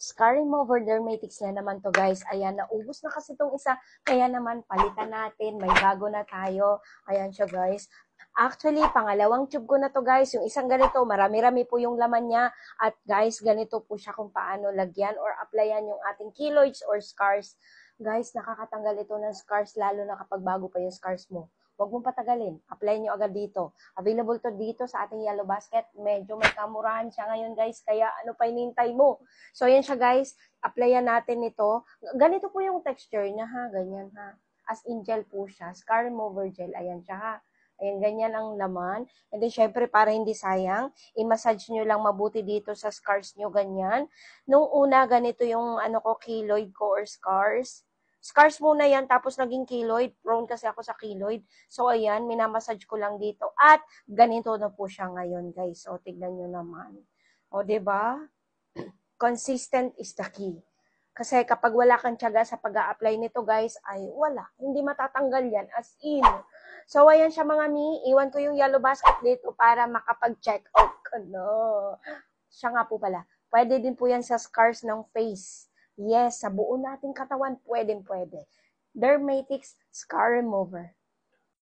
Scar remover dermatics na naman to guys. Ayan, naubos na kasi itong isa. Kaya naman, palitan natin. May bago na tayo. Ayan siya guys. Actually, pangalawang tube ko na to guys. Yung isang ganito, marami-rami po yung laman niya. At guys, ganito po siya kung paano lagyan or applyan yung ating keloids or scars. Guys, nakakatanggal ito ng scars lalo na kapag bago pa yung scars mo. Huwag mong patagalin. Apply nyo agad dito. Available to dito sa ating Yellow Basket. Medyo may kamurahan siya ngayon guys. Kaya ano pa inintay mo? So yan siya guys. Applyan natin ito. Ganito po yung texture niya ha. Ganyan ha. As in gel po siya. Scar remover gel. Ayan siya ha. Ayan, ganyan ang laman. And then, syempre, para hindi sayang, i-massage nyo lang mabuti dito sa scars nyo, ganyan. Nung una, ganito yung, keloid ko or scars. Scars muna yan, tapos naging keloid. Prone kasi ako sa keloid. So, ayan, minamassage ko lang dito. At, ganito na po siya ngayon, guys. O, tignan nyo naman. O, diba? Consistent is the key. Kasi kapag wala kang tiyaga sa pag-a-apply nito, guys, ay wala. Hindi matatanggal yan. As in. So, ayan siya mga mi. Iwan ko yung Yellow Basket dito para makapag-check out ko. No. Siya nga po pala. Pwede din po yan sa scars ng face. Yes, sa buo nating katawan, pwede. Dermatics Scar Remover.